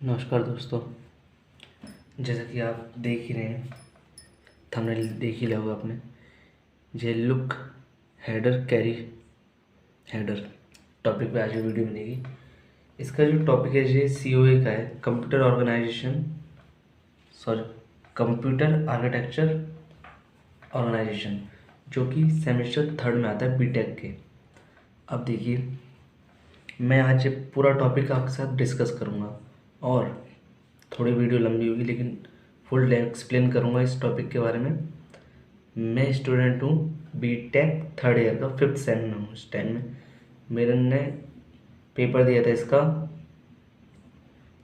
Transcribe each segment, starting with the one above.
नमस्कार दोस्तों। जैसा कि आप देख ही रहे हैं, थंबनेल देख ही लिया होगा आपने। जे look ahead carry adder topic पे आज ये वीडियो बनेगी। इसका जो टॉपिक है ये COA का है, कंप्यूटर आर्किटेक्चर ऑर्गेनाइजेशन, जो कि सेमेस्टर 3 में आता है बीटेक के। अब देखिए, मैं आज ये पूरा टॉपिक आपके साथ डिस्कस करूँगा और थोड़ी वीडियो लंबी होगी लेकिन फुल एक्सप्लेन करूँगा इस टॉपिक के बारे में। मैं स्टूडेंट हूँ बीटेक 3rd ईयर का, 5th सेम में हूँ इस टाइम में। मेरे ने पेपर दिया था इसका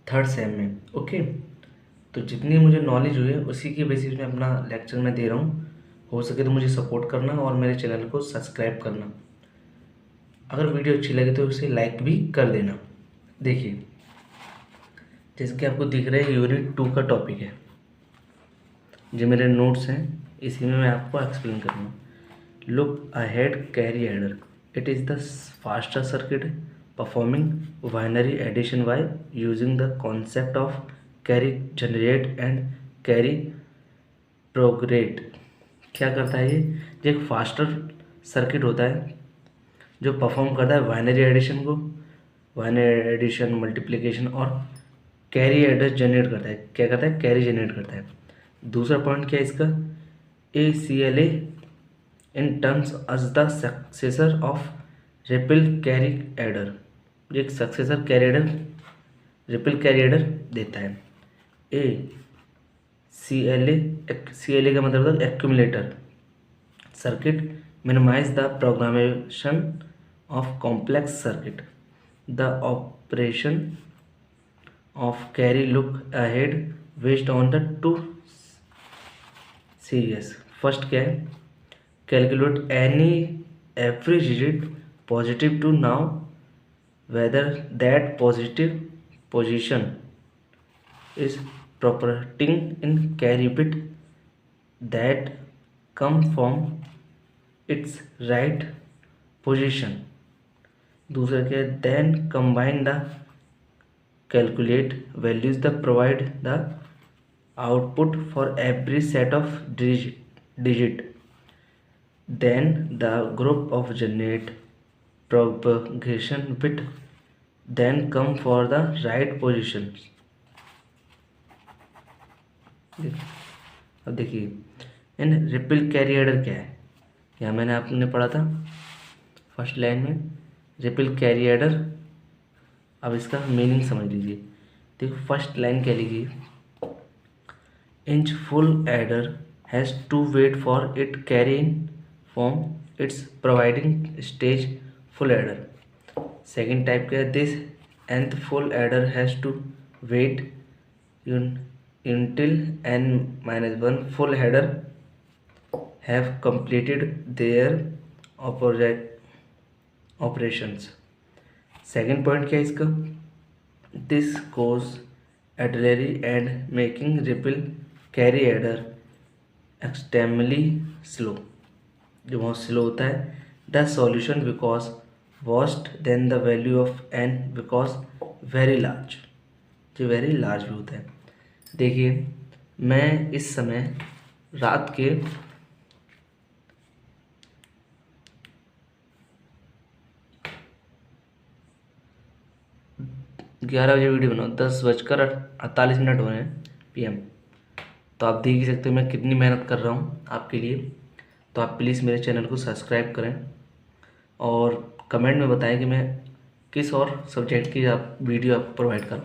3rd सेम में। ओके, तो जितनी मुझे नॉलेज हुई है उसी के बेसिस में अपना लेक्चर मैं दे रहा हूँ। हो सके तो मुझे सपोर्ट करना और मेरे चैनल को सब्सक्राइब करना। अगर वीडियो अच्छी लगे तो उसे लाइक भी कर देना। देखिए, जैसे कि आपको दिख रहा है यूनिट 2 का टॉपिक है, जो मेरे नोट्स हैं इसी में मैं आपको एक्सप्लेन करूँगा। Look ahead carry adder, it is the faster circuit performing binary addition by using the concept of carry generate and carry propagate. क्या करता है ये एक फास्टर सर्किट होता है जो परफॉर्म करता है बाइनरी एडिशन को, बाइनरी एडिशन, मल्टीप्लिकेशन और कैरी एड्रेस जनरेट करता है। क्या करता है? कैरी जनरेट करता है। दूसरा पॉइंट क्या है इसका? ACLA in terms as the successor of ripple carry adder, एक successor carry adder, ripple carry adder देता है। CLA का मतलब होता है accumulator circuit minimize the propagation of complex circuit. The operation of carry look ahead based on the two series. First क्या है? Calculate any every digit positive to now whether that positive position is propagating in carry bit that come from its right position. दूसरा क्या है? Then combine the calculate values that provide the output for every set of digit. Then the group of generate propagation bit then come for the right position. अब देखिए, इन ripple carry adder क्या है? यहाँ मैंने आपने पढ़ा था फर्स्ट लाइन में रिपल कैरी एडर। अब इसका मीनिंग समझ लीजिए। देखो, फर्स्ट लाइन क्या लिखी? Each full adder has to wait for it carry in from its providing stage full adder. Second type क्या है? This nth full adder has to wait until n-1 full header have completed their operations. Second point क्या है इसका? This causes एटलरी and making ripple carry adder extremely slow, जो बहुत slow होता है। The solution because worst then the value of n because very large, जो very large भी होता है। देखिए, मैं इस समय रात के 11 बजे वीडियो बनाऊँ, 10:48 हो रहे हैं PM। तो आप देख ही सकते हो मैं कितनी मेहनत कर रहा हूँ आपके लिए। तो आप प्लीज़ मेरे चैनल को सब्सक्राइब करें और कमेंट में बताएं कि मैं किस और सब्जेक्ट की आप वीडियो आप प्रोवाइड करूँ।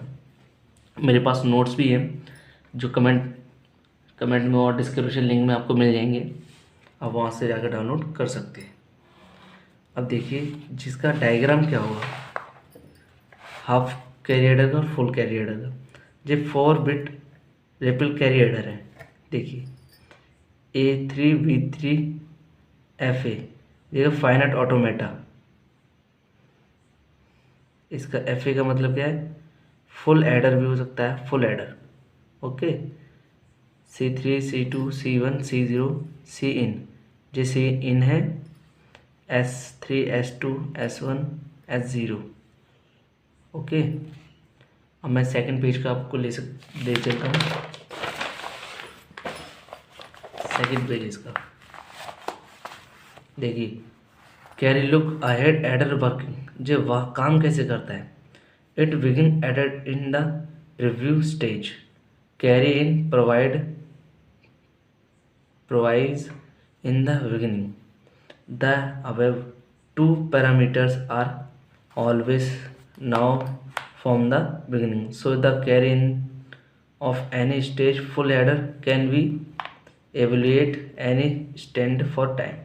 मेरे पास नोट्स भी हैं जो कमेंट में और डिस्क्रिप्शन लिंक में आपको मिल जाएंगे, आप वहाँ से जाकर डाउनलोड कर सकते हैं। अब देखिए, जिसका डायग्राम क्या होगा हाफ कैरी एडर का और फुल कैरी एडर का। जो 4 बिट रिपल कैरी एडर है, देखिए A3B3FA, देखिए फाइनाइट ऑटोमेटा। इसका FA का मतलब क्या है? फुल एडर भी हो सकता है, full adder. Okay, C3 C2 C1 C0 C इन, जो C इन है S3 S2 S1 S0। Okay, अब मैं सेकंड पेज का आपको ले चलता हूँ। सेकंड पेज इसका देखिए, carry look ahead adder working, जो वह काम कैसे करता है। It begin added in the review stage, carry in provides in the beginning. The above two parameters are always now from the beginning. So the carry in of any stage full header can be evaluate any stand for time.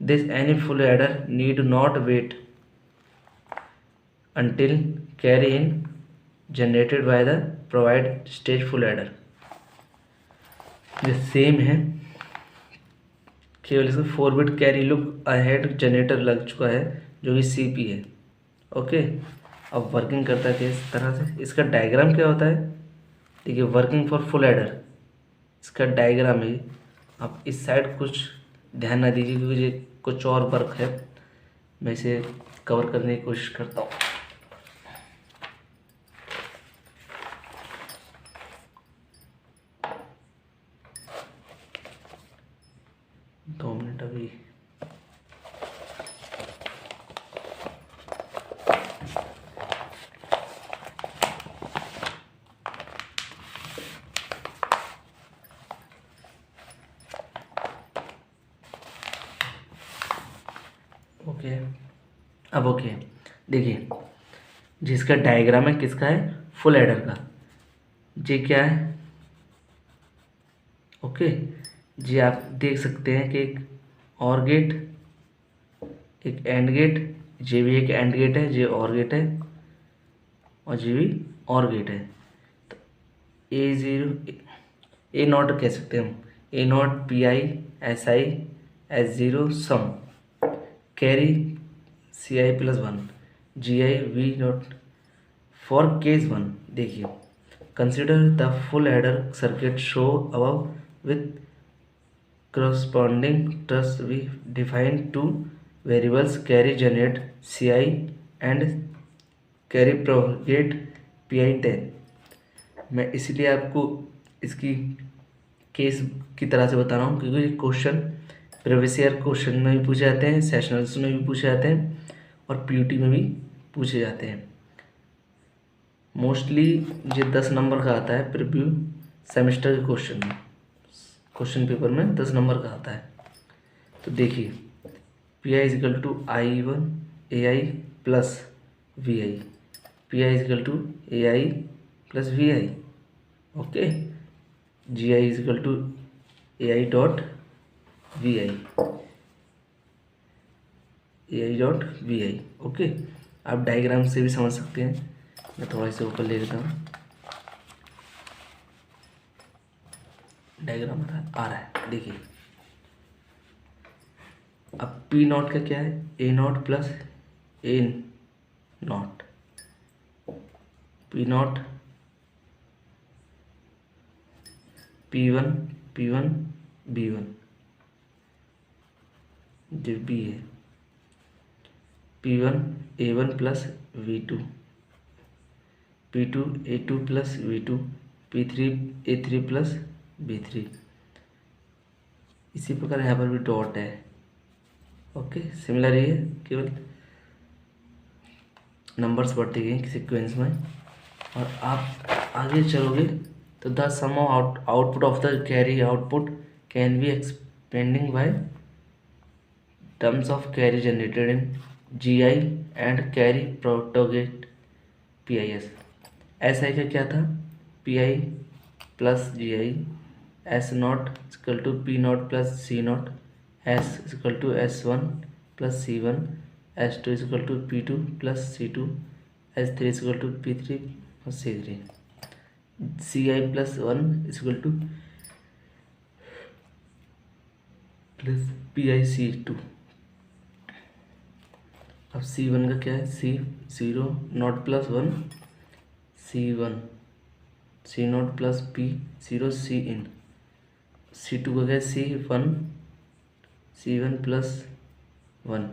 This any full header need not wait until carry in generated by the provide stage full header. ये same है, केवल इसमें 4 bit carry look ahead generator लग चुका है जो कि CP है। ओके, अब वर्किंग करता है किस तरह से, इसका डायग्राम क्या होता है। देखिए, वर्किंग फॉर फुल एडर, इसका डायग्राम है। आप इस साइड कुछ ध्यान ना दीजिए क्योंकि ये कुछ और वर्क है, मैं इसे कवर करने की कोशिश करता हूँ। दो मिनट अभी। ओके, अब ओके देखिए, जिसका डायग्राम है किसका है, फुल एडर का। जी क्या है, ओके जी आप देख सकते हैं कि एक और गेट, एक एंड गेट, जे भी एक एंड गेट है, जे और गेट है, और जे भी और गेट है। तो A0 A0 कह सकते हैं हम, A0 PI SI S0 sum carry CI +1 GI V0 for case 1। देखिए, consider the full adder circuit show above with corresponding truths we define two variables carry generate CI and carry propagate PI10। मैं इसलिए आपको इसकी case की तरह से बता रहा हूँ क्योंकि क्वेश्चन प्रीवियस ईयर क्वेश्चन में भी पूछे जाते हैं, सेशनल्स में भी पूछे जाते हैं, और PUT में भी पूछे जाते हैं। मोस्टली ये 10 नंबर का आता है प्रीव्यू सेमेस्टर के क्वेश्चन में, क्वेश्चन पेपर में 10 नंबर का आता है। तो देखिए, PI equal to I1 AI plus VI, PI equal to AI plus VI, okay, GI equal to AI dot VI, AI dot VI। Okay, आप डायग्राम से भी समझ सकते हैं, मैं थोड़ा इसे ऊपर ले लेता हूँ। डायग्राम आ रहा है देखिए। अब P0 का क्या है, A0 plus A0, P0 P1 P1 B1 जो B है, P1 A1 plus V2, P2 A2 plus V2, P3 A3 plus B3। इसी प्रकार यहाँ पर भी डॉट है। ओके, सिमिलर ही है, केवल नंबर्स बढ़ते गए सीक्वेंस में। और आप आगे चलोगे तो the sum of output of the carry output can be expending by terms of carry generated in GI and carry propagate PIS। SI का क्या था, PI plus GI, S0 equal to P0 plus C0, S equal to S1 plus C1, S2 equal to P2 plus C2, S3 equal to P3 plus C3, CI plus 1 equal to plus PI C2। अब C1 का क्या है, C0 not plus 1 C1, C0 plus P0 C in, C2 का क्या है, C1 plus 1,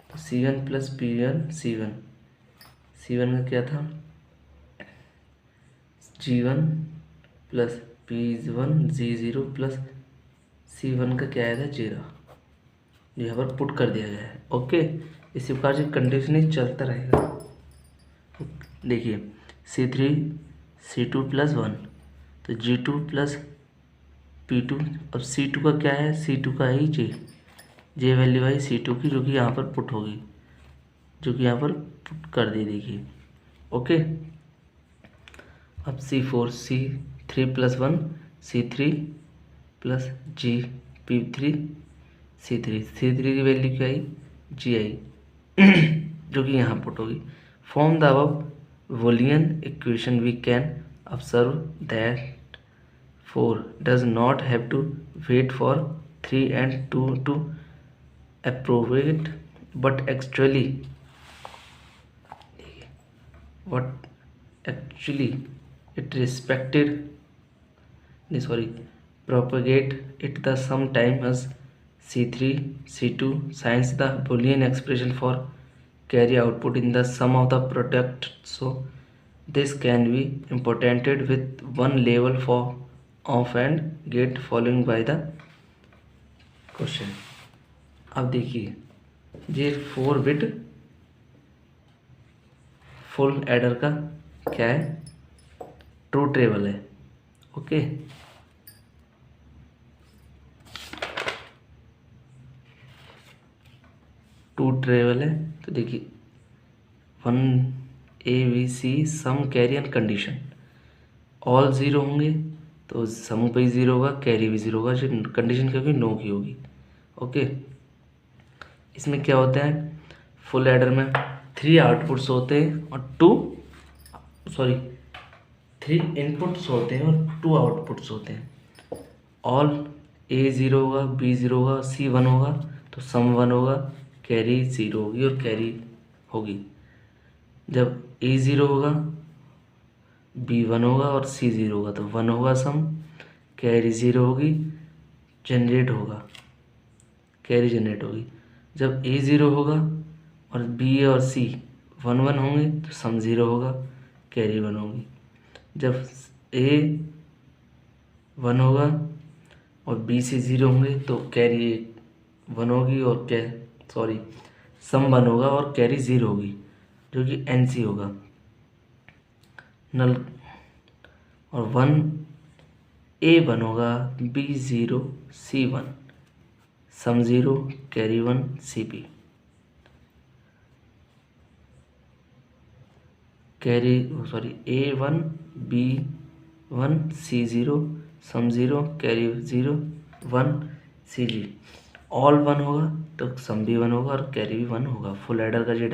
तो C1 plus P1 C1, C1 का क्या था G1 plus P1 G0 plus C1 का क्या आएगा 0, यहाँ पर पुट कर दिया गया है। ओके, इसी प्रकार से कंडीशनिंग चलता रहेगा। देखिए C3 C2 प्लस 1, तो G2 प्लस P2। अब C2 का क्या है, C2 का ही जे वैल्यू आई C2 की, जो कि यहाँ पर पुट होगी, जो कि यहाँ पर पुट कर दी। देखिए ओके, अब C4 C3 plus 1 C3 plus जी P3 C3 की वैल्यू क्या आई जी आई जो कि यहाँ पुट होगी। From the above Boolean equation we can observe that 4 does not have to wait for 3 and 2 to approve it, but actually it respected propagate it the sometime as C3 C2 since the Boolean expression for carry output in the sum of the product, so this can be imported with one level for of and get following by the question। अब देखिए ये 4 bit full adder का क्या है, truth table है। Okay, truth table है। तो देखिए 1 A B C sum carry and condition, all zero होंगे तो सम भी ज़ीरो होगा, कैरी भी ज़ीरो होगा, कंडीशन क्योंकि नो की होगी। ओके, इसमें क्या होता है, फुल एडर में 3 आउटपुट्स होते हैं और 3 इनपुट्स होते हैं और 2 आउटपुट्स होते हैं। ऑल A ज़ीरो होगा, B ज़ीरो होगा, C 1 होगा, तो सम 1 होगा, कैरी 0 होगी और कैरी होगी। जब A ज़ीरो होगा, B 1 होगा और C 0 होगा, तो 1 होगा सम, कैरी 0 होगी, जनरेट होगा, कैरी जनरेट होगी। जब A 0 होगा और B और C 1 1 होंगे तो सम 0 होगा, कैरी 1 होगी। जब A 1 होगा और B से 0 होंगे तो कैरी 1 होगी और सम 1 होगा और कैरी 0 होगी, जो कि NC होगा नल। और 1 A 1 होगा, B 0 C 1, sum 0, carry 1 CP। A 1 B 1 C 0, sum 0, carry 0 1 CG। All 1 होगा तो सम भी 1 होगा और कैरी भी 1 होगा। फुल एडर का जो